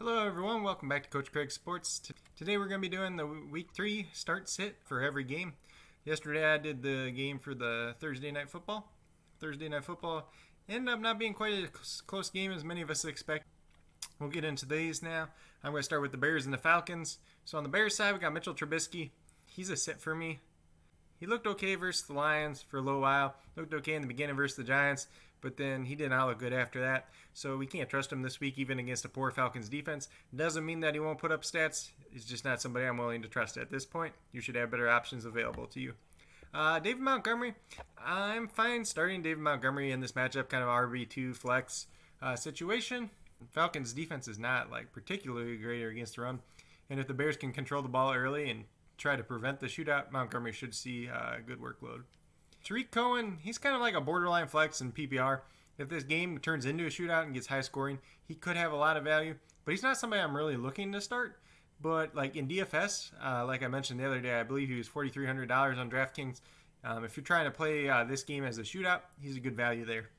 Hello everyone, welcome back to Coach Craig Sports. Today we're going to be doing the Week 3 start-sit for every game. Yesterday I did the game for the Thursday Night Football. Thursday Night Football ended up not being quite a close game as many of us expect. We'll get into these now. I'm going to start with the Bears and the Falcons. So on the Bears side, we got Mitchell Trubisky. He's a sit for me. He looked okay versus the Lions for a little while. Looked okay in the beginning versus the Giants, but then he did not look good after that. So we can't trust him this week, even against a poor Falcons defense. Doesn't mean that he won't put up stats. He's just not somebody I'm willing to trust at this point. You should have better options available to you. David Montgomery, I'm fine starting David Montgomery in this matchup, kind of RB2 flex situation. Falcons defense is not particularly great against the run, and if the Bears can control the ball early and try to prevent the shootout, Montgomery should see a good workload. Tariq Cohen, he's kind of like a borderline flex in PPR. If this game turns into a shootout and gets high scoring, he could have a lot of value, but he's not somebody I'm really looking to start. But in DFS, like I mentioned the other day, I believe he was $4,300 on DraftKings. If you're trying to play this game as a shootout, he's a good value there.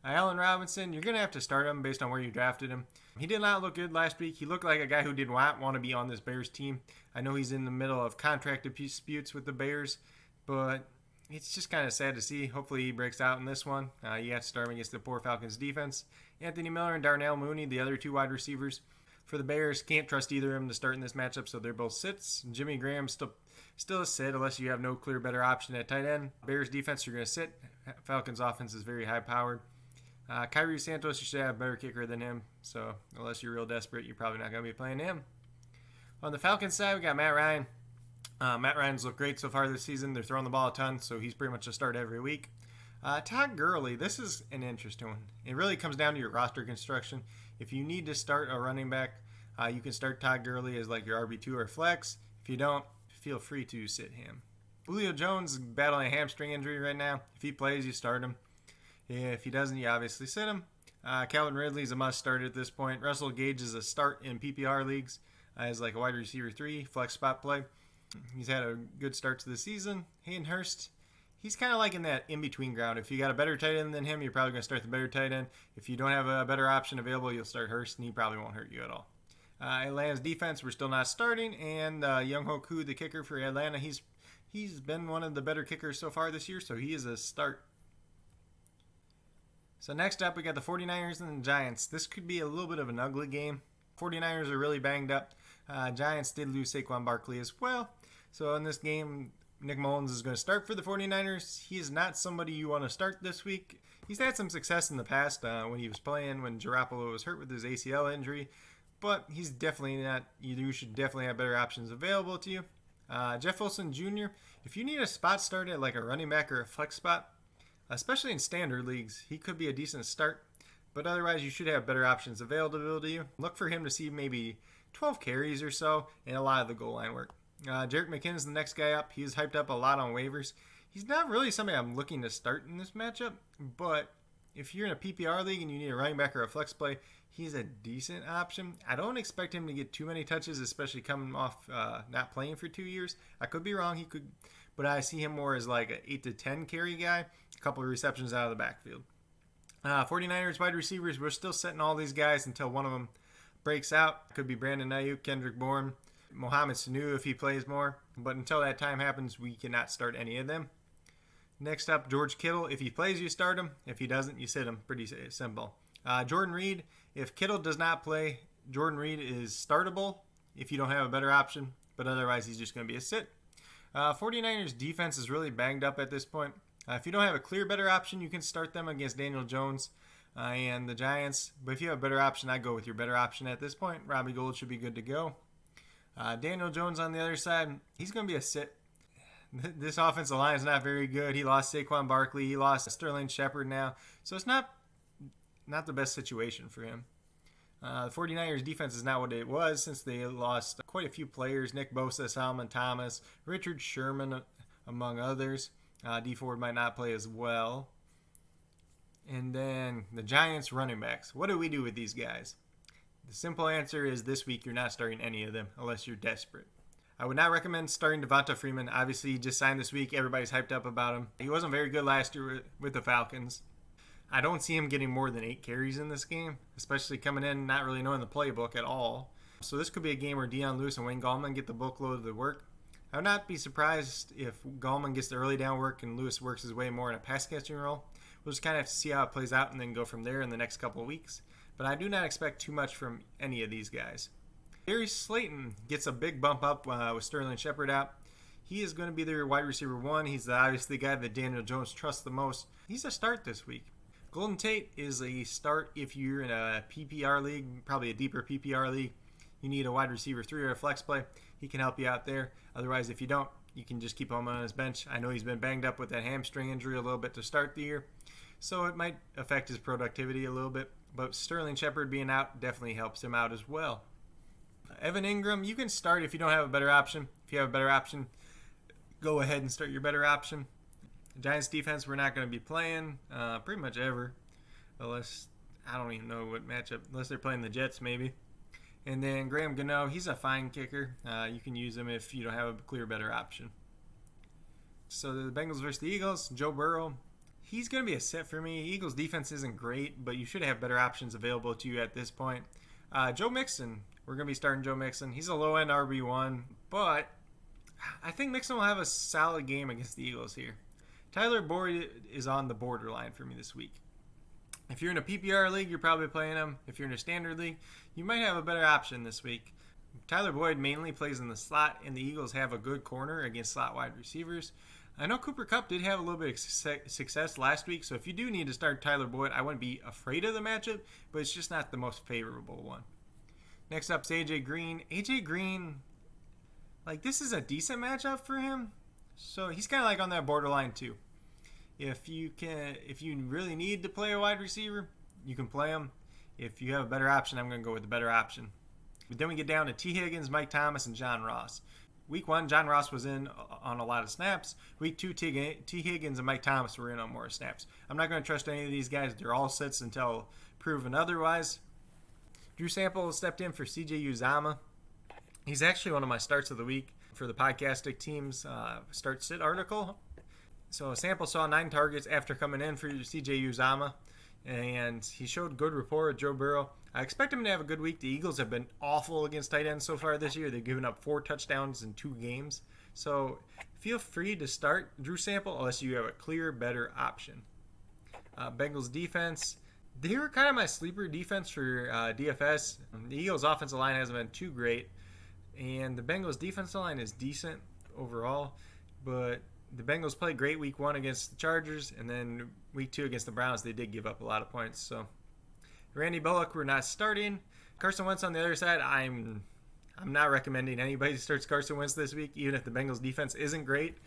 Allen Robinson, you're going to have to start him based on where you drafted him. He did not look good last week. He looked like a guy who did not want to be on this Bears team. I know he's in the middle of contract disputes with the Bears, but it's just kind of sad to see. Hopefully he breaks out in this one. You have to start him against the poor Falcons defense. Anthony Miller and Darnell Mooney, the other two wide receivers for the Bears, can't trust either of them to start in this matchup, so they're both sits. Jimmy Graham still a sit unless you have no clear better option at tight end. Bears defense, you're going to sit. Falcons offense is very high powered. Kyrie Santos, you should have a better kicker than him, so unless you're real desperate, you're probably not going to be playing him. On the Falcons side, we got Matt Ryan. Matt Ryan's looked great so far this season. They're throwing the ball a ton, so he's pretty much a start every week. Todd Gurley, this is an interesting one. It really comes down to your roster construction. If you need to start a running back, you can start Todd Gurley as your RB2 or flex. If you don't, feel free to sit him. Julio Jones is battling a hamstring injury right now. If he plays, you start him. If he doesn't, you obviously sit him. Calvin Ridley is a must start at this point. Russell Gage is a start in PPR leagues as a wide receiver 3, flex spot play. He's had a good start to the season. Hayden Hurst, he's kind of in that in-between ground. If you got a better tight end than him, you're probably going to start the better tight end. If you don't have a better option available, you'll start Hurst, and he probably won't hurt you at all. Atlanta's defense, we're still not starting, and Younghoe Koo, the kicker for Atlanta, he's been one of the better kickers so far this year, so he is a start. So next up, we got the 49ers and the Giants. This could be a little bit of an ugly game. 49ers are really banged up. Giants did lose Saquon Barkley as well. So in this game, Nick Mullins is going to start for the 49ers. He is not somebody you want to start this week. He's had some success in the past when he was playing, when Garoppolo was hurt with his ACL injury. But he's definitely not. You should definitely have better options available to you. Jeff Wilson Jr., if you need a spot start at a running back or a flex spot, especially in standard leagues, he could be a decent start. But otherwise, you should have better options available to you. Look for him to see maybe 12 carries or so and a lot of the goal line work. Jerick McKinnon's the next guy up. He's hyped up a lot on waivers. He's not really somebody I'm looking to start in this matchup, but if you're in a PPR league and you need a running back or a flex play, he's a decent option. I don't expect him to get too many touches, especially coming off not playing for 2 years. I could be wrong. He could, but I see him more as an 8 to 10 carry guy, a couple of receptions out of the backfield. 49ers wide receivers, we're still setting all these guys until one of them breaks out. Could be Brandon Ayuk, Kendrick Bourne, Mohamed Sanu if he plays more. But until that time happens, we cannot start any of them. Next up, George Kittle. If he plays, you start him. If he doesn't, you sit him. Pretty simple. Jordan Reed. If Kittle does not play, Jordan Reed is startable if you don't have a better option. But otherwise, he's just going to be a sit. 49ers defense is really banged up at this point. If you don't have a clear better option, you can start them against Daniel Jones and the Giants. But if you have a better option, I go with your better option at this point. Robbie Gould should be good to go. Daniel Jones on the other side, he's going to be a sit. This offensive line is not very good. He lost Saquon Barkley. He lost Sterling Shepard now. So it's not the best situation for him. The 49ers defense is not what it was since they lost quite a few players. Nick Bosa, Solomon Thomas, Richard Sherman, among others. D Ford might not play as well. And then the Giants running backs. What do we do with these guys? The simple answer is this week you're not starting any of them unless you're desperate. I would not recommend starting Devonta Freeman. Obviously, he just signed this week. Everybody's hyped up about him. He wasn't very good last year with the Falcons. I don't see him getting more than 8 carries in this game, especially coming in not really knowing the playbook at all. So this could be a game where Deion Lewis and Wayne Gallman get the bookload of the work. I would not be surprised if Gallman gets the early down work and Lewis works his way more in a pass catching role. We'll just kind of have to see how it plays out and then go from there in the next couple of weeks. But I do not expect too much from any of these guys. Darius Slayton gets a big bump up with Sterling Shepard out. He is going to be their wide receiver 1. He's obviously the guy that Daniel Jones trusts the most. He's a start this week. Golden Tate is a start if you're in a PPR league, probably a deeper PPR league. You need a wide receiver 3 or a flex play. He can help you out there. Otherwise, if you don't, you can just keep him on his bench. I know he's been banged up with that hamstring injury a little bit to start the year, so it might affect his productivity a little bit. But Sterling Shepard being out definitely helps him out as well. Evan Ingram, you can start if you don't have a better option. If you have a better option, go ahead and start your better option. Giants defense, we're not going to be playing pretty much ever, unless, I don't even know what matchup, unless they're playing the Jets maybe. And then Graham Gano, he's a fine kicker. You can use him if you don't have a clear better option. So the Bengals versus the Eagles, Joe Burrow, he's going to be a sit for me. Eagles defense isn't great, but you should have better options available to you at this point. Joe Mixon, we're going to be starting Joe Mixon. He's a low-end RB1, but I think Mixon will have a solid game against the Eagles here. Tyler Boyd is on the borderline for me this week. If you're in a PPR league, you're probably playing him. If you're in a standard league, you might have a better option this week. Tyler Boyd mainly plays in the slot, and the Eagles have a good corner against slot wide receivers. I know Cooper Kupp did have a little bit of success last week, so if you do need to start Tyler Boyd, I wouldn't be afraid of the matchup, but it's just not the most favorable one. Next up is AJ Green. AJ Green, this is a decent matchup for him, so he's kind of like on that borderline too. If you really need to play a wide receiver, you can play him. If you have a better option, I'm going to go with the better option. But then we get down to T. Higgins, Mike Thomas, and John Ross. Week 1, John Ross was in on a lot of snaps. Week 2, T. Higgins and Mike Thomas were in on more snaps. I'm not going to trust any of these guys. They're all sits until proven otherwise. Drew Sample stepped in for C.J. Uzama. He's actually one of my starts of the week for the Podcastic Team's Start-Sit article. So Sample saw 9 targets after coming in for C.J. Uzama, and he showed good rapport with Joe Burrow. I expect him to have a good week. The Eagles have been awful against tight ends so far this year. They've given up 4 touchdowns in 2 games. So feel free to start Drew Sample unless you have a clear, better option. Bengals defense, they were kind of my sleeper defense for DFS. The Eagles' offensive line hasn't been too great, and the Bengals' defensive line is decent overall, but the Bengals played great week 1 against the Chargers, and then week 2 against the Browns, they did give up a lot of points. So Randy Bullock, we're not starting. Carson Wentz on the other side, I'm not recommending anybody starts Carson Wentz this week, even if the Bengals defense isn't great.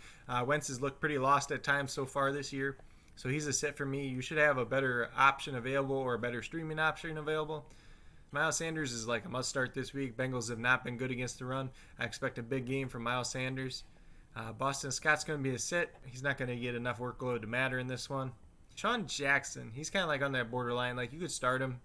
Wentz has looked pretty lost at times so far this year, so he's a sit for me. You should have a better option available or a better streaming option available. Miles Sanders is like a must start this week. Bengals have not been good against the run. I expect a big game from Miles Sanders. Boston Scott's going to be a sit. He's not going to get enough workload to matter in this one. Sean Jackson, he's kind of like on that borderline. You could start him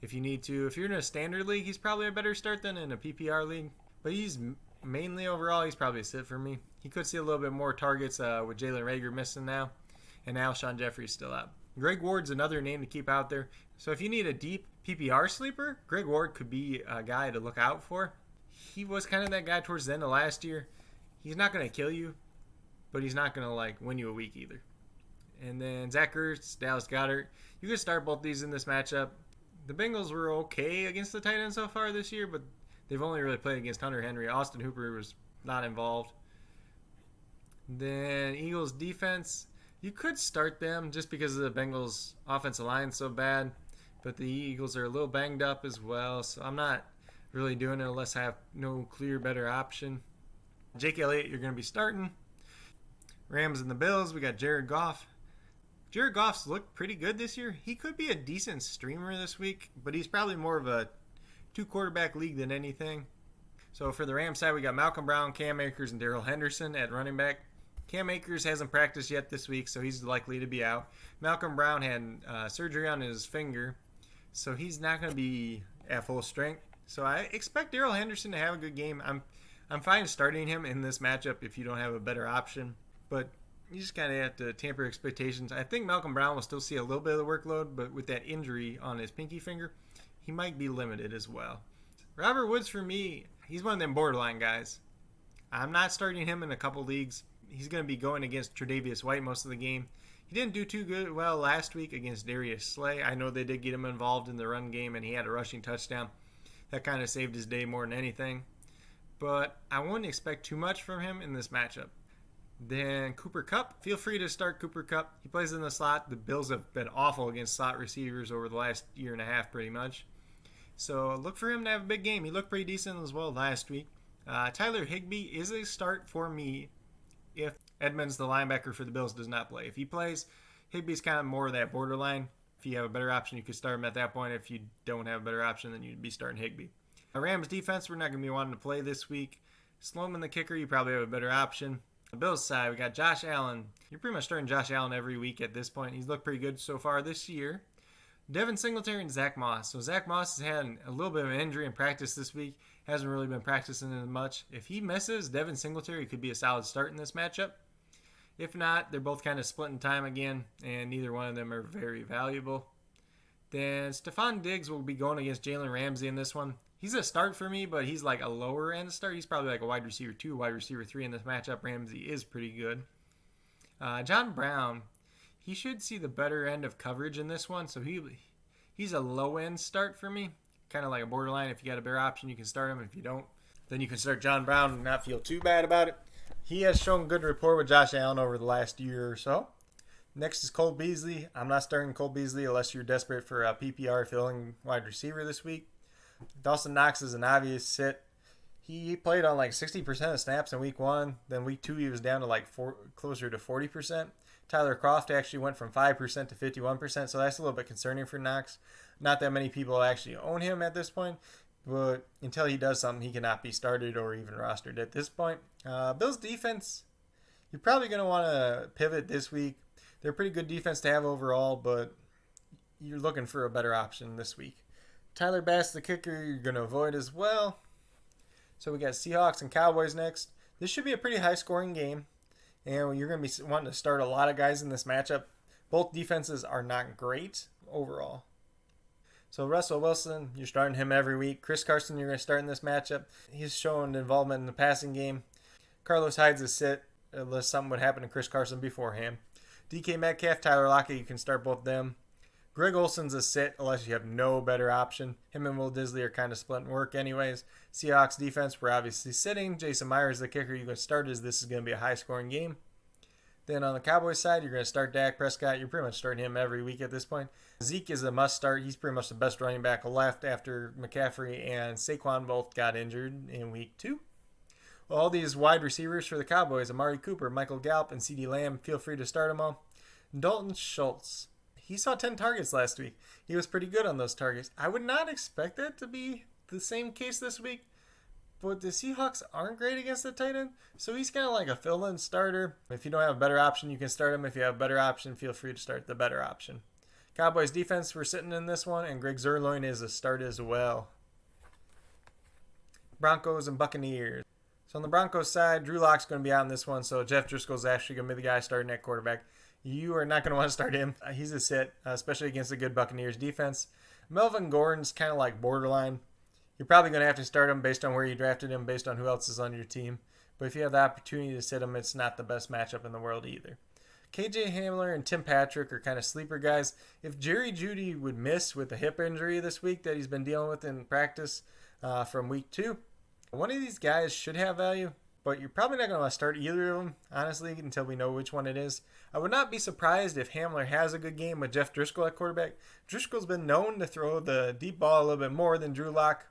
if you need to. If you're in a standard league, he's probably a better start than in a PPR league. But he's mainly overall, he's probably a sit for me. He could see a little bit more targets with Jalen Reagor missing now. And Alshon Jeffrey's still out. Greg Ward's another name to keep out there. So if you need a deep PPR sleeper, Greg Ward could be a guy to look out for. He was kind of that guy towards the end of last year. He's not going to kill you, but he's not going to win you a week either. And then Zach Ertz, Dallas Goedert. You could start both these in this matchup. The Bengals were okay against the tight end so far this year, but they've only really played against Hunter Henry. Austin Hooper was not involved. Then Eagles defense. You could start them just because of the Bengals offensive line so bad, but the Eagles are a little banged up as well, so I'm not really doing it unless I have no clear better option. Jake Elliott, you're going to be starting. Rams and the Bills, we got Jared Goff. Jared Goff's looked pretty good this year. He could be a decent streamer this week, but he's probably more of a 2-quarterback league than anything. So for the Rams side, we got Malcolm Brown, Cam Akers, and Darrell Henderson at running back. Cam Akers hasn't practiced yet this week, so he's likely to be out. Malcolm Brown had surgery on his finger, so he's not going to be at full strength. So I expect Darrell Henderson to have a good game. I'm fine starting him in this matchup if you don't have a better option, but you just kind of have to temper expectations. I think Malcolm Brown will still see a little bit of the workload, but with that injury on his pinky finger, he might be limited as well. Robert Woods, for me, he's one of them borderline guys. I'm not starting him in a couple leagues. He's going to be going against Tre'Davious White most of the game. He didn't do too well last week against Darius Slay. I know they did get him involved in the run game, and he had a rushing touchdown. That kind of saved his day more than anything. But I wouldn't expect too much from him in this matchup. Then Cooper Kupp. Feel free to start Cooper Kupp. He plays in the slot. The Bills have been awful against slot receivers over the last year and a half pretty much. So look for him to have a big game. He looked pretty decent as well last week. Tyler Higbee is a start for me if Edmonds, the linebacker for the Bills, does not play. If he plays, Higbee's kind of more of that borderline. If you have a better option, you could start him at that point. If you don't have a better option, then you'd be starting Higbee. Rams defense, we're not going to be wanting to play this week. Sloman, the kicker, you probably have a better option. The Bills side, we got Josh Allen. You're pretty much starting Josh Allen every week at this point. He's looked pretty good so far this year. Devin Singletary and Zach Moss. So Zach Moss has had a little bit of an injury in practice this week. Hasn't really been practicing as much. If he misses, Devin Singletary could be a solid start in this matchup. If not, they're both kind of splitting time again, and neither one of them are very valuable. Then Stephon Diggs will be going against Jalen Ramsey in this one. He's a start for me, but he's like a lower end start. He's probably like a wide receiver 2, wide receiver 3 in this matchup. Ramsey is pretty good. John Brown, he should see the better end of coverage in this one, so he's a low end start for me. Kind of like a borderline. If you got a better option, you can start him. If you don't, then you can start John Brown and not feel too bad about it. He has shown good rapport with Josh Allen over the last year or so. Next is Cole Beasley. I'm not starting Cole Beasley unless you're desperate for a PPR filling wide receiver this week. Dawson Knox is an obvious sit. He played on like 60% of snaps in week 1. Then week 2 he was down to like closer to 40%. Tyler Kroft actually went from 5% to 51%, so that's a little bit concerning for Knox. Not that many people actually own him at this point, but until he does something, he cannot be started or even rostered at this point. Bills defense, you're probably going to want to pivot this week. They're a pretty good defense to have overall, but you're looking for a better option this week. Tyler Bass, the kicker, you're going to avoid as well. So we got Seahawks and Cowboys next. This should be a pretty high-scoring game, and you're going to be wanting to start a lot of guys in this matchup. Both defenses are not great overall. So Russell Wilson, you're starting him every week. Chris Carson, you're going to start in this matchup. He's shown involvement in the passing game. Carlos Hyde's a sit, unless something would happen to Chris Carson beforehand. DK Metcalf, Tyler Lockett, you can start both them. Greg Olson's a sit unless you have no better option. Him and Will Disley are kind of splitting work anyways. Seahawks defense, we're obviously sitting. Jason Myers, the kicker, you're going to start as this is going to be a high-scoring game. Then on the Cowboys side, you're going to start Dak Prescott. You're pretty much starting him every week at this point. Zeke is a must-start. He's pretty much the best running back left after McCaffrey and Saquon both got injured in week 2. Well, all these wide receivers for the Cowboys, Amari Cooper, Michael Gallup, and CeeDee Lamb, feel free to start them all. Dalton Schultz. He saw 10 targets last week. He was pretty good on those targets. I would not expect that to be the same case this week, but the Seahawks aren't great against the tight end, so he's kind of like a fill-in starter. If you don't have a better option, you can start him. If you have a better option, feel free to start the better option. Cowboys defense, we're sitting in this one, and Greg Zuerlein is a start as well. Broncos and Buccaneers. So on the Broncos side, Drew Lock's going to be out in this one, so Jeff Driscoll's actually going to be the guy starting at quarterback. You are not going to want to start him. He's a sit, especially against a good Buccaneers defense. Melvin Gordon's kind of like borderline. You're probably going to have to start him based on where you drafted him, based on who else is on your team. But if you have the opportunity to sit him, it's not the best matchup in the world either. KJ Hamler and Tim Patrick are kind of sleeper guys. If Jerry Jeudy would miss with a hip injury this week that he's been dealing with in practice from week 2, one of these guys should have value, but you're probably not going to want to start either of them, honestly, until we know which one it is. I would not be surprised if Hamler has a good game with Jeff Driscoll at quarterback. Driscoll's been known to throw the deep ball a little bit more than Drew Lock,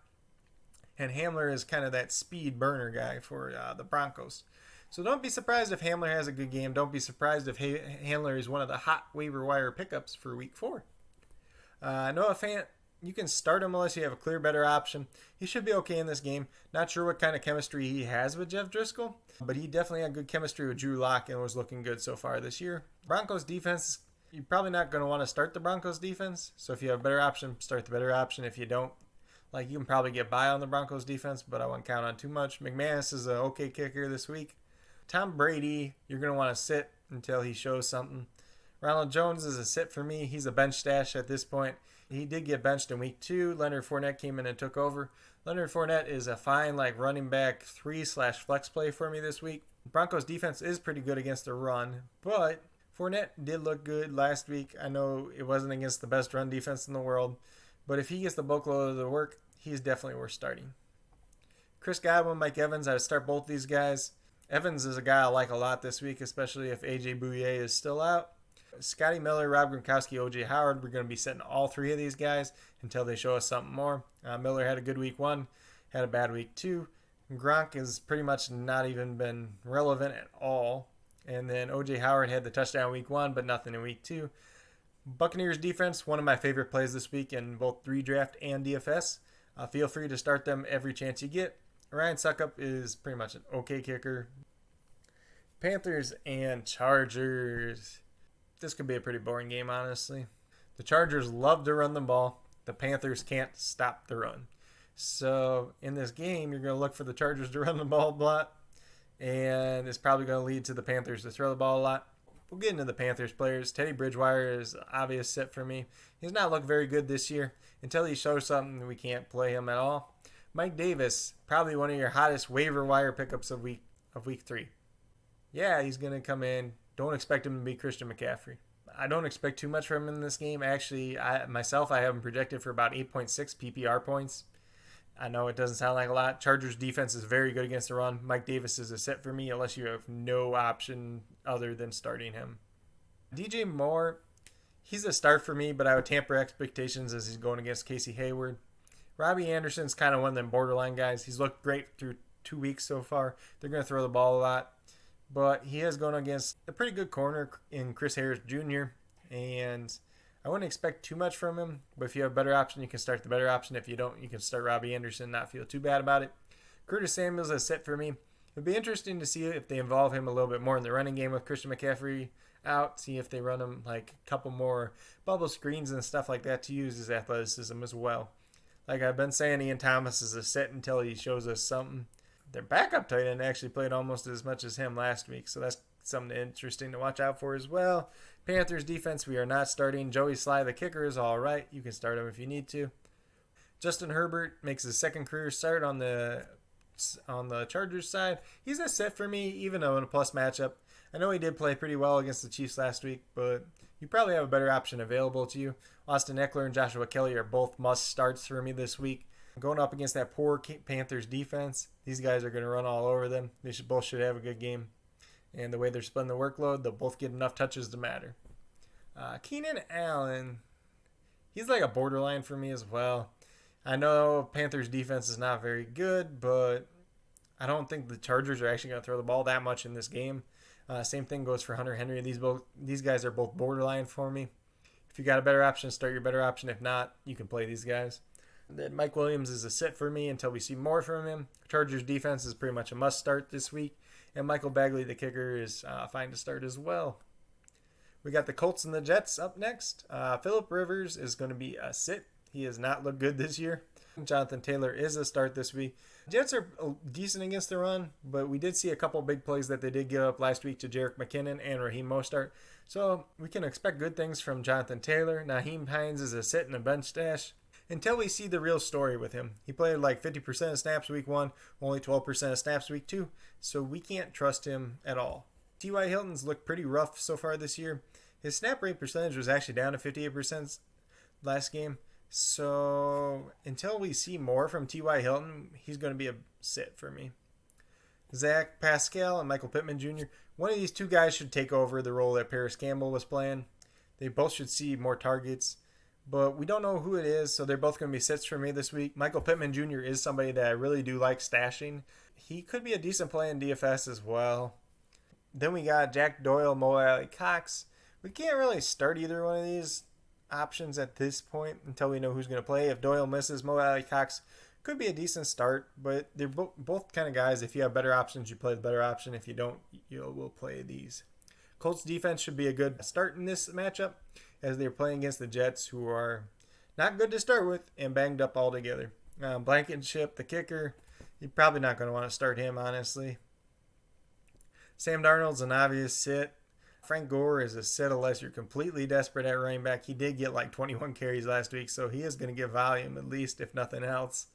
and Hamler is kind of that speed burner guy for the Broncos. So don't be surprised if Hamler has a good game. Don't be surprised if Hamler is one of the hot waiver wire pickups for week 4. Noah Fant, you can start him unless you have a clear better option. He should be okay in this game. Not sure what kind of chemistry he has with Jeff Driscoll, but he definitely had good chemistry with Drew Lock and was looking good so far this year. Broncos defense, you're probably not going to want to start the Broncos defense. So if you have a better option, start the better option. If you don't, you can probably get by on the Broncos defense, but I wouldn't count on too much. McManus is an okay kicker this week. Tom Brady, you're going to want to sit until he shows something. Ronald Jones is a sit for me. He's a bench stash at this point. He did get benched in week 2. Leonard Fournette came in and took over. Leonard Fournette is a fine running back 3/flex play for me this week. Broncos defense is pretty good against the run, but Fournette did look good last week. I know it wasn't against the best run defense in the world, but if he gets the bulk load of the work, he's definitely worth starting. Chris Godwin, Mike Evans, I would start both these guys. Evans is a guy I like a lot this week, especially if AJ Bouye is still out. Scotty Miller, Rob Gronkowski, O.J. Howard, we're going to be setting all 3 of these guys until they show us something more. Miller had a good week 1, had a bad week 2. Gronk has pretty much not even been relevant at all. And then O.J. Howard had the touchdown week 1, but nothing in week 2. Buccaneers defense, one of my favorite plays this week in both redraft and DFS. Feel free to start them every chance you get. Ryan Suckup is pretty much an okay kicker. Panthers and Chargers. This could be a pretty boring game, honestly. The Chargers love to run the ball. The Panthers can't stop the run. So in this game, you're going to look for the Chargers to run the ball a lot. And it's probably going to lead to the Panthers to throw the ball a lot. We'll get into the Panthers players. Teddy Bridgewater is an obvious sit for me. He's not looked very good this year. Until he shows something, we can't play him at all. Mike Davis, probably one of your hottest waiver wire pickups of week 3. Yeah, he's going to come in. Don't expect him to be Christian McCaffrey. I don't expect too much from him in this game. Actually, I have him projected for about 8.6 PPR points. I know it doesn't sound like a lot. Chargers defense is very good against the run. Mike Davis is a sit for me unless you have no option other than starting him. DJ Moore, he's a start for me, but I would tamper expectations as he's going against Casey Hayward. Robbie Anderson's kind of one of them borderline guys. He's looked great through 2 weeks so far. They're going to throw the ball a lot. But he is going against a pretty good corner in Chris Harris Jr. And I wouldn't expect too much from him. But if you have a better option, you can start the better option. If you don't, you can start Robbie Anderson, not feel too bad about it. Curtis Samuel's a set for me. It'd be interesting to see if they involve him a little bit more in the running game with Christian McCaffrey out. See if they run him like a couple more bubble screens and stuff like that to use his athleticism as well. Like I've been saying, Ian Thomas is a set until he shows us something. Their backup tight end actually played almost as much as him last week, so that's something interesting to watch out for as well. Panthers defense, we are not starting. Joey Sly, the kicker, is all right. You can start him if you need to. Justin Herbert makes his second career start on the Chargers side. He's a set for me, even though in a plus matchup. I know he did play pretty well against the Chiefs last week, but you probably have a better option available to you. Austin Eckler and Joshua Kelly are both must starts for me this week. Going up against that poor Panthers defense, these guys are going to run all over them. They both should have a good game. And the way they're splitting the workload, they'll both get enough touches to matter. Keenan Allen, he's like a borderline for me as well. I know Panthers defense is not very good, but I don't think the Chargers are actually going to throw the ball that much in this game. Same thing goes for Hunter Henry. These guys are both borderline for me. If you got a better option, start your better option. If not, you can play these guys. Then Mike Williams is a sit for me until we see more from him. Chargers defense is pretty much a must start this week. And Michael Bagley, the kicker, is fine to start as well. We got the Colts and the Jets up next. Phillip Rivers is going to be a sit. He has not looked good this year. Jonathan Taylor is a start this week. Jets are decent against the run, but we did see a couple big plays that they did give up last week to Jerick McKinnon and Raheem Mostert. So we can expect good things from Jonathan Taylor. Nyheim Hines is a sit and a bench stash until we see the real story with him. He played like 50% of snaps week 1, only 12% of snaps week 2, so we can't trust him at all. T.Y. Hilton's looked pretty rough so far this year. His snap rate percentage was actually down to 58% last game. So until we see more from T.Y. Hilton, he's going to be a sit for me. Zach Pascal and Michael Pittman Jr., one of these two guys should take over the role that Paris Campbell was playing. They both should see more targets. But we don't know who it is, so they're both going to be sits for me this week. Michael Pittman Jr. is somebody that I really do like stashing. He could be a decent play in DFS as well. Then we got Jack Doyle, Mo Alley Cox. We can't really start either one of these options at this point until we know who's going to play. If Doyle misses, Mo Alley Cox could be a decent start, but they're both kind of guys. If you have better options, you play the better option. If you don't, you will play these. Colts defense should be a good start in this matchup as they're playing against the Jets, who are not good to start with and banged up altogether. Blankenship, the kicker, you're probably not going to want to start him, honestly. Sam Darnold's an obvious sit. Frank Gore is a sit unless you're completely desperate at running back. He did get like 21 carries last week, so he is going to get volume at least, if nothing else.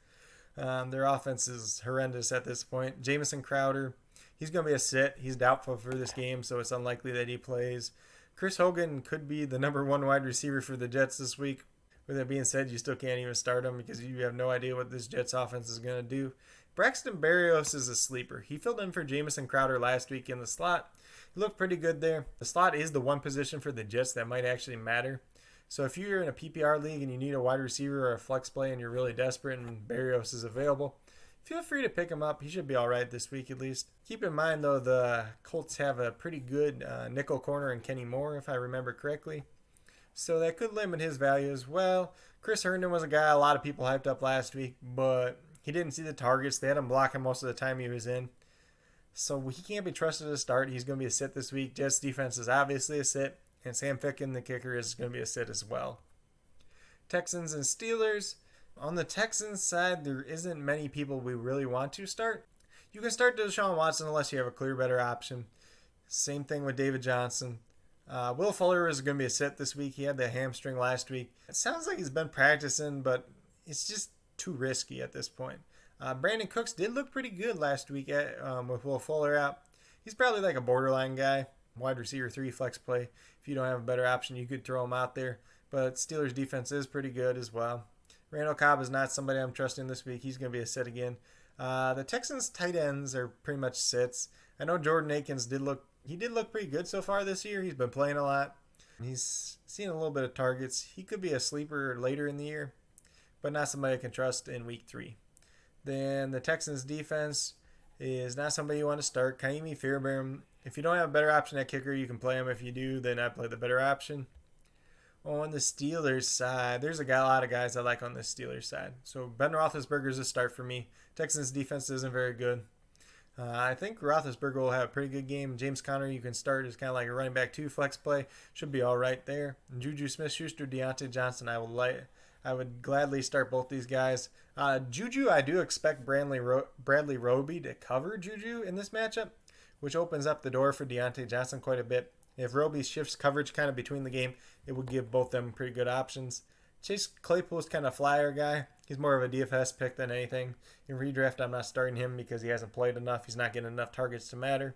Their offense is horrendous at this point. Jamison Crowder, he's going to be a sit. He's doubtful for this game, so it's unlikely that he plays. Chris Hogan could be the number one wide receiver for the Jets this week. With that being said, you still can't even start him because you have no idea what this Jets offense is going to do. Braxton Berrios is a sleeper. He filled in for Jamison Crowder last week in the slot. He looked pretty good there. The slot is the one position for the Jets that might actually matter. So if you're in a PPR league and you need a wide receiver or a flex play and you're really desperate and Berrios is available, feel free to pick him up. He should be all right this week at least. Keep in mind, though, the Colts have a pretty good nickel corner in Kenny Moore, if I remember correctly. So that could limit his value as well. Chris Herndon was a guy a lot of people hyped up last week, but he didn't see the targets. They had him blocking most of the time he was in. So he can't be trusted to start. He's going to be a sit this week. Jets defense is obviously a sit. And Sam Ficken, the kicker, is going to be a sit as well. Texans and Steelers. On the Texans side, there isn't many people we really want to start. You can start Deshaun Watson unless you have a clear better option. Same thing with David Johnson. Will Fuller is going to be a sit this week. He had the hamstring last week. It sounds like he's been practicing, but it's just too risky at this point. Brandon Cooks did look pretty good last week with Will Fuller out. He's probably like a borderline guy. Wide receiver 3 flex play. If you don't have a better option, you could throw him out there. But Steelers defense is pretty good as well. Randall Cobb is not somebody I'm trusting this week. He's going to be a sit again. The Texans tight ends are pretty much sits. I know Jordan Akins did look pretty good so far this year. He's been playing a lot. He's seen a little bit of targets. He could be a sleeper later in the year, but not somebody I can trust in week 3. Then the Texans defense is not somebody you want to start. Kaimi Fairbairn. If you don't have a better option at kicker, you can play him. If you do, then I play the better option. On the Steelers side, there's a lot of guys I like on the Steelers side. So Ben Roethlisberger is a start for me. Texans defense isn't very good. I think Roethlisberger will have a pretty good game. James Conner you can start as kind of like a running back 2 flex play. Should be all right there. And Juju Smith-Schuster, Deontay Johnson, I would gladly start both these guys. Juju, I do expect Bradley Roby to cover Juju in this matchup, which opens up the door for Deontay Johnson quite a bit. If Roby shifts coverage kind of between the game, it would give both them pretty good options. Chase Claypool's kind of flyer guy. He's more of a DFS pick than anything. In redraft, I'm not starting him because he hasn't played enough. He's not getting enough targets to matter.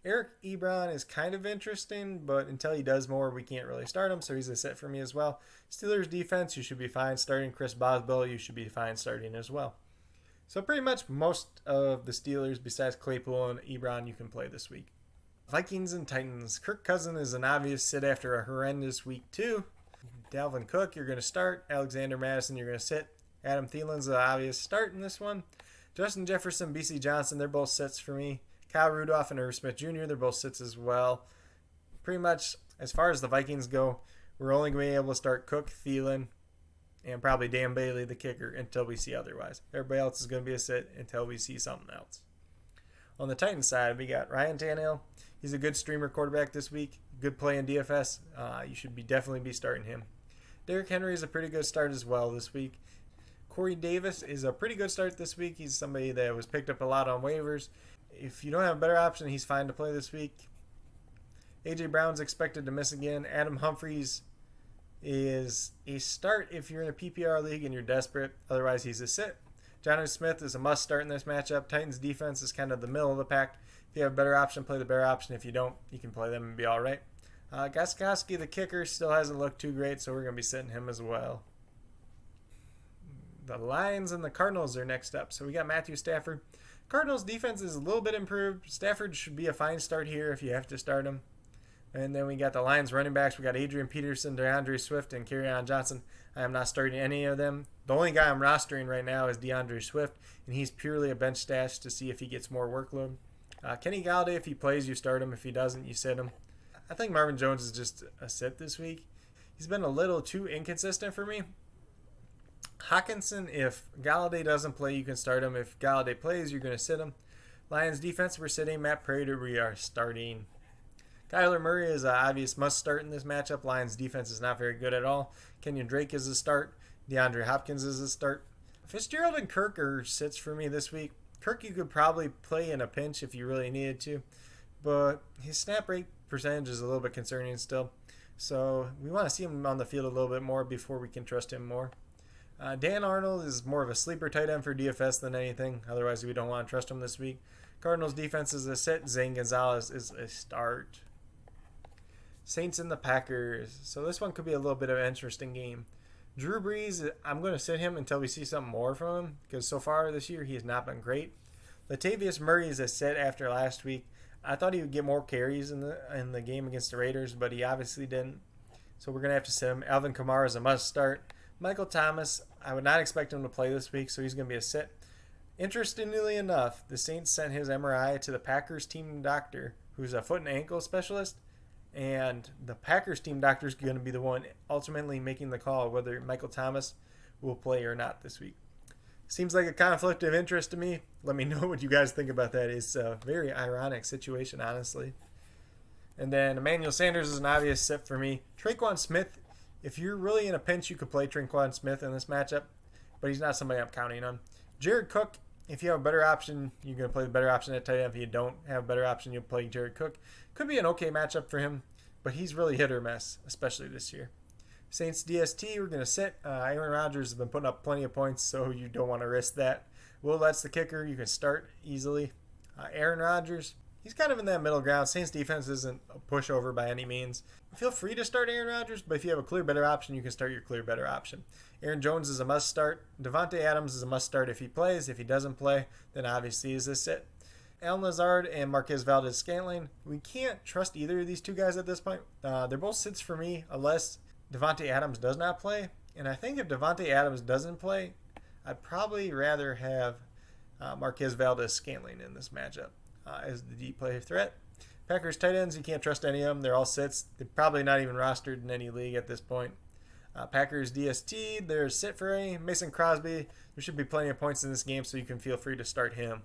Eric Ebron is kind of interesting, but until he does more, we can't really start him, so he's a sit for me as well. Steelers defense, you should be fine starting. Chris Boswell, you should be fine starting as well. So pretty much most of the Steelers, besides Claypool and Ebron, you can play this week. Vikings and Titans. Kirk Cousins is an obvious sit after a horrendous week 2. Dalvin Cook, you're going to start. Alexander Madison, you're going to sit. Adam Thielen's an obvious start in this one. Justin Jefferson, BC Johnson, they're both sits for me. Kyle Rudolph and Irv Smith Jr., they're both sits as well. Pretty much, as far as the Vikings go, we're only going to be able to start Cook, Thielen, and probably Dan Bailey, the kicker, until we see otherwise. Everybody else is going to be a sit until we see something else. On the Titans side, we got Ryan Tannehill. He's a good streamer quarterback this week. Good play in DFS. You should definitely be starting him. Derrick Henry is a pretty good start as well this week. Corey Davis is a pretty good start this week. He's somebody that was picked up a lot on waivers. If you don't have a better option, he's fine to play this week. A.J. Brown's expected to miss again. Adam Humphries is a start if you're in a PPR league and you're desperate. Otherwise, he's a sit. Jonnu Smith is a must start in this matchup. Titans defense is kind of the middle of the pack. If you have a better option, play the better option. If you don't, you can play them and be all right. Gostkowski, the kicker, still hasn't looked too great, so we're going to be sitting him as well. The Lions and the Cardinals are next up. So we got Matthew Stafford. Cardinals defense is a little bit improved. Stafford should be a fine start here if you have to start him. And then we got the Lions running backs. We got Adrian Peterson, DeAndre Swift, and Kerryon Johnson. I am not starting any of them. The only guy I'm rostering right now is DeAndre Swift, and he's purely a bench stash to see if he gets more workload. Kenny Galladay, if he plays, you start him. If he doesn't, you sit him. I think Marvin Jones is just a sit this week. He's been a little too inconsistent for me. Hawkinson, if Galladay doesn't play, you can start him. If Galladay plays, you're going to sit him. Lions defense, we're sitting. Matt Prater, we are starting. Kyler Murray is an obvious must start in this matchup. Lions defense is not very good at all. Kenyon Drake is a start. DeAndre Hopkins is a start. Fitzgerald and Kirk are sits for me this week. Kirk you could probably play in a pinch if you really needed to, but his snap rate percentage is a little bit concerning still. So we want to see him on the field a little bit more before we can trust him more. Dan Arnold is more of a sleeper tight end for DFS than anything. Otherwise, we don't want to trust him this week. Cardinals defense is a sit. Zane Gonzalez is a start. Saints and the Packers. So this one could be a little bit of an interesting game. Drew Brees, I'm going to sit him until we see something more from him, because so far this year he has not been great. Latavius Murray is a sit after last week. I thought he would get more carries in the game against the Raiders, but he obviously didn't. So we're going to have to sit him. Alvin Kamara is a must start. Michael Thomas, I would not expect him to play this week, so he's going to be a sit. Interestingly enough, the Saints sent his MRI to the Packers team doctor, who's a foot and ankle specialist, and the Packers team doctor is going to be the one ultimately making the call whether Michael Thomas will play or not this week. Seems like a conflict of interest to me. Let me know what you guys think about that. It's a very ironic situation, honestly. And then Emmanuel Sanders is an obvious sit for me. Tre'Quan Smith, if you're really in a pinch, you could play Tre'Quan Smith in this matchup, but he's not somebody I'm counting on. Jared Cook, if you have a better option, you're going to play the better option at tight end. If you don't have a better option, you'll play Jared Cook. Could be an okay matchup for him, but he's really hit or miss, especially this year. Saints DST, we're going to sit. Aaron Rodgers has been putting up plenty of points, so you don't want to risk that. Will Lett's the kicker. You can start easily. Aaron Rodgers, he's kind of in that middle ground. Saints defense isn't a pushover by any means. Feel free to start Aaron Rodgers, but if you have a clear better option, you can start your clear better option. Aaron Jones is a must start. Devontae Adams is a must start if he plays. If he doesn't play, then obviously he's a sit. Allen Lazard and Marquez Valdez-Scantling, we can't trust either of these two guys at this point. They're both sits for me unless Devontae Adams does not play. And I think if Devontae Adams doesn't play, I'd probably rather have Marquez Valdez-Scantling in this matchup as the deep play threat. Packers tight ends, you can't trust any of them. They're all sits. They're probably not even rostered in any league at this point. Packers DST, they're sit for any. Mason Crosby, there should be plenty of points in this game, so you can feel free to start him.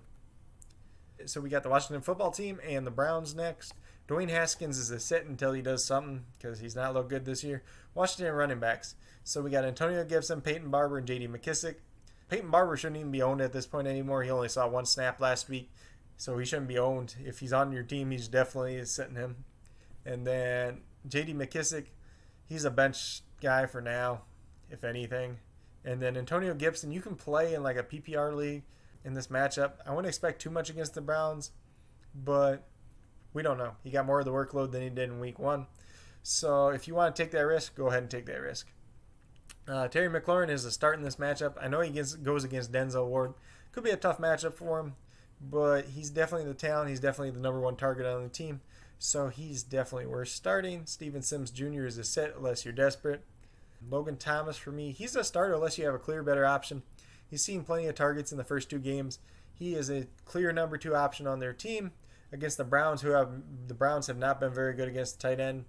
So we got the Washington football team and the Browns next. Dwayne Haskins is a sit until he does something because he's not looked good this year. Washington running backs. So we got Antonio Gibson, Peyton Barber, and J.D. McKissic. Peyton Barber shouldn't even be owned at this point anymore. He only saw one snap last week, so he shouldn't be owned. If he's on your team, he's definitely sitting him. And then J.D. McKissic, he's a bench guy for now, if anything. And then Antonio Gibson, you can play in like a PPR league in this matchup. I wouldn't expect too much against the Browns, but we don't know. He got more of the workload than he did in week 1. So if you want to take that risk, go ahead and take that risk. Terry McLaurin is a start in this matchup. I know he goes against Denzel Ward. Could be a tough matchup for him, but he's definitely the talent. He's definitely the number one target on the team, so he's definitely worth starting. Steven Sims Jr. is a sit unless you're desperate. Logan Thomas, for me, he's a starter unless you have a clear better option. He's seen plenty of targets in the first 2 games. He is a clear number 2 option on their team against the Browns, the Browns have not been very good against the tight end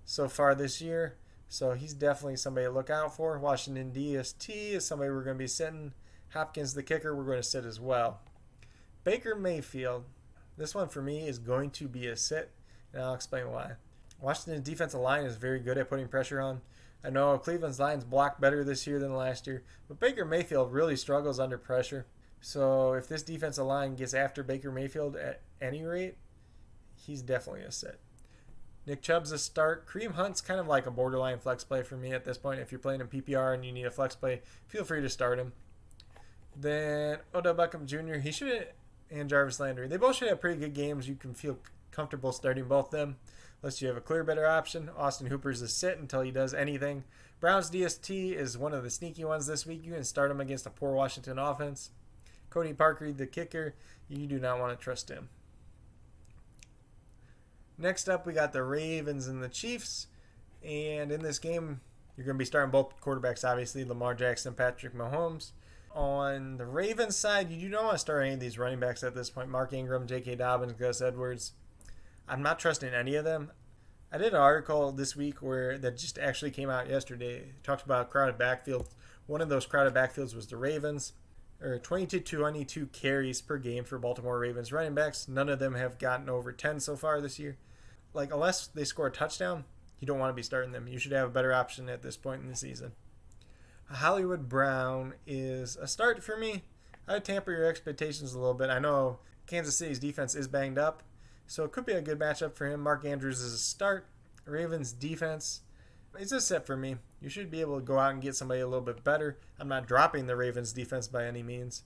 so far this year. So he's definitely somebody to look out for. Washington DST is somebody we're going to be sitting. Hopkins, the kicker, we're going to sit as well. Baker Mayfield, this one for me is going to be a sit, and I'll explain why. Washington's defensive line is very good at putting pressure on. I know Cleveland's lines block better this year than last year, but Baker Mayfield really struggles under pressure. So if this defensive line gets after Baker Mayfield at any rate, he's definitely a sit. Nick Chubb's a start. Kareem Hunt's kind of like a borderline flex play for me at this point. If you're playing in PPR and you need a flex play, feel free to start him. Then Odell Beckham Jr., and Jarvis Landry. They both should have pretty good games. You can feel comfortable starting both of them unless you have a clear better option. Austin Hooper's a sit until he does anything. Browns DST is one of the sneaky ones this week. You can start him against a poor Washington offense. Cody Parker, the kicker, you do not want to trust him. Next up, we got the Ravens and the Chiefs. And in this game, you're going to be starting both quarterbacks, obviously, Lamar Jackson, Patrick Mahomes. On the Ravens side, you do not want to start any of these running backs at this point. Mark Ingram, J.K. Dobbins, Gus Edwards. I'm not trusting any of them. I did an article this week that just actually came out yesterday. It talked about crowded backfield. One of those crowded backfields was the Ravens. 20 to 22 carries per game for Baltimore Ravens running backs. None of them have gotten over 10 so far this year. Unless they score a touchdown, you don't want to be starting them. You should have a better option at this point in the season. Hollywood Brown is a start for me. I would tamper your expectations a little bit. I know Kansas City's defense is banged up, So it could be a good matchup for him. Mark Andrews is a start. Ravens defense, it's a set for me. You should be able to go out and get somebody a little bit better. I'm not dropping the Ravens defense by any means.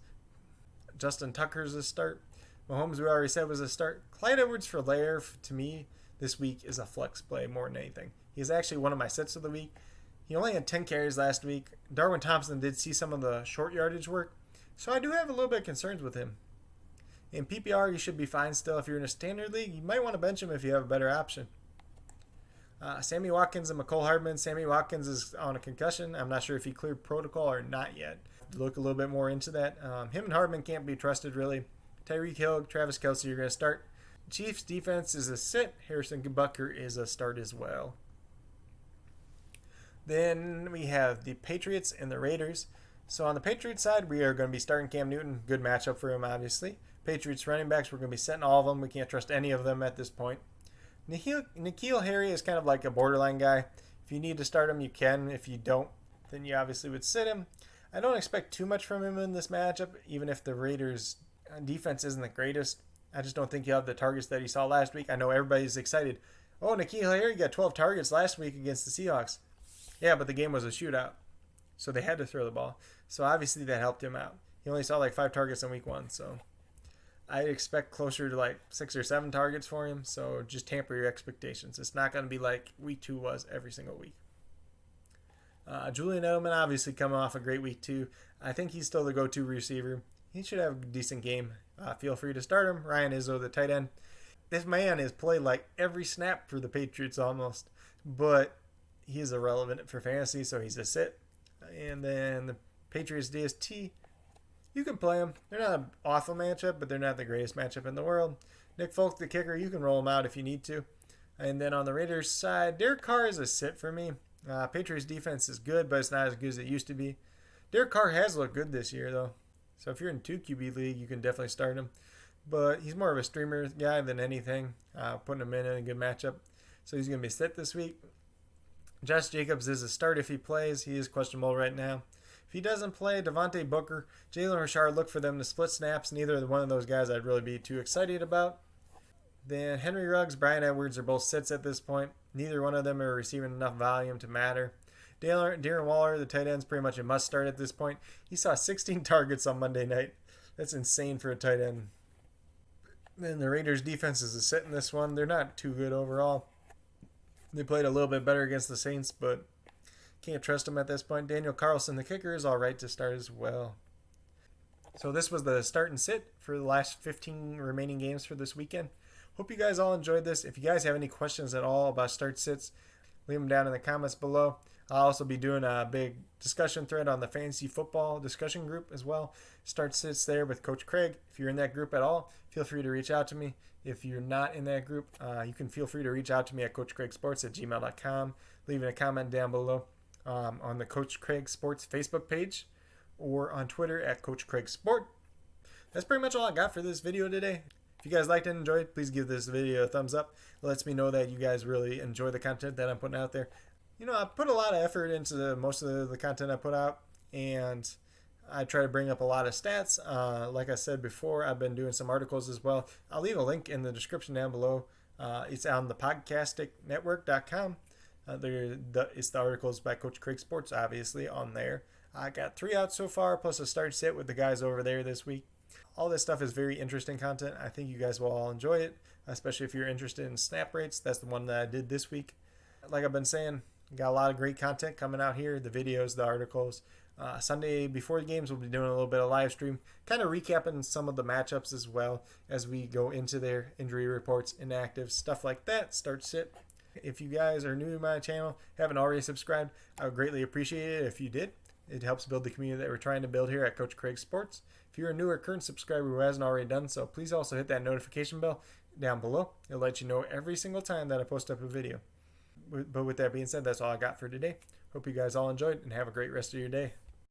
Justin Tucker's a start. Mahomes, we already said, was a start. Clyde Edwards-Helaire, to me, this week is a flex play more than anything. He's actually one of my sets of the week. He only had 10 carries last week. Darwin Thompson did see some of the short yardage work, so I do have a little bit of concerns with him. In PPR, you should be fine still. If you're in a standard league, you might want to bench him if you have a better option. Sammy Watkins and McCole Hardman. Sammy Watkins is on a concussion. I'm not sure if he cleared protocol or not yet. Look a little bit more into that. Him and Hardman can't be trusted, really. Tyreek Hill, Travis Kelce, you're going to start. Chiefs defense is a sit. Harrison Butker is a start as well. Then we have the Patriots and the Raiders. So on the Patriots side, we are going to be starting Cam Newton. Good matchup for him, obviously. Patriots running backs, we're going to be setting all of them. We can't trust any of them at this point. N'Keal Harry is kind of like a borderline guy. If you need to start him, you can. If you don't, then you obviously would sit him. I don't expect too much from him in this matchup, even if the Raiders' defense isn't the greatest. I just don't think he'll have the targets that he saw last week. I know everybody's excited. Oh, N'Keal Harry got 12 targets last week against the Seahawks. Yeah, but the game was a shootout, so they had to throw the ball. So obviously that helped him out. He only saw like 5 targets in week 1, so I expect closer to like 6 or 7 targets for him. So just temper your expectations. It's not going to be like week 2 was every single week. Julian Edelman obviously coming off a great week 2. I think he's still the go-to receiver. He should have a decent game. Feel free to start him. Ryan Izzo, the tight end. This man has played like every snap for the Patriots almost, but he is irrelevant for fantasy, so he's a sit. And then the Patriots DST, you can play them. They're not an awful matchup, but they're not the greatest matchup in the world. Nick Folk, the kicker, you can roll him out if you need to. And then on the Raiders side, Derek Carr is a sit for me. Patriots defense is good, but it's not as good as it used to be. Derek Carr has looked good this year, though. So if you're in 2 QB league, you can definitely start him. But he's more of a streamer guy than anything. Putting him in a good matchup. So he's going to be sit this week. Josh Jacobs is a start if he plays. He is questionable right now. If he doesn't play, Devontae Booker, Jalen Richard, look for them to split snaps. Neither one of those guys I'd really be too excited about. Then Henry Ruggs, Bryan Edwards are both sits at this point. Neither one of them are receiving enough volume to matter. Darren Waller, the tight end, is pretty much a must start at this point. He saw 16 targets on Monday night. That's insane for a tight end. Then the Raiders defense is a sit in this one. They're not too good overall. They played a little bit better against the Saints, but can't trust them at this point. Daniel Carlson, the kicker, is all right to start as well. So this was the start and sit for the last 15 remaining games for this weekend. Hope you guys all enjoyed this. If you guys have any questions at all about start sits, leave them down in the comments below. I'll also be doing a big discussion thread on the fantasy football discussion group as well. Start sits there with Coach Craig. If you're in that group at all, feel free to reach out to me. If you're not in that group, you can feel free to reach out to me at coachcraigsports@gmail.com. Leaving a comment down below on the Coach Craig Sports Facebook page or on Twitter at Coach Craig Sport. That's pretty much all I got for this video today. If you guys liked and enjoyed, please give this video a thumbs up. It lets me know that you guys really enjoy the content that I'm putting out there. You know, I put a lot of effort into most of the content I put out, and I try to bring up a lot of stats. Like I said before, I've been doing some articles as well. I'll leave a link in the description down below. It's on the podcasticnetwork.com. It's the articles by Coach Craig Sports, obviously, on there. I got 3 out so far, plus a start sit with the guys over there this week. All this stuff is very interesting content. I think you guys will all enjoy it, especially if you're interested in snap rates. That's the one that I did this week. Like I've been saying, got a lot of great content coming out here, the videos, the articles. Sunday before the games, we'll be doing a little bit of live stream, kind of recapping some of the matchups as well as we go into their injury reports, inactives, stuff like that. Start sit. If you guys are new to my channel, haven't already subscribed, I would greatly appreciate it if you did. It helps build the community that we're trying to build here at Coach Craig Sports. If you're a new or current subscriber who hasn't already done so, please also hit that notification bell down below. It'll let you know every single time that I post up a video. But with that being said, that's all I got for today. Hope you guys all enjoyed and have a great rest of your day.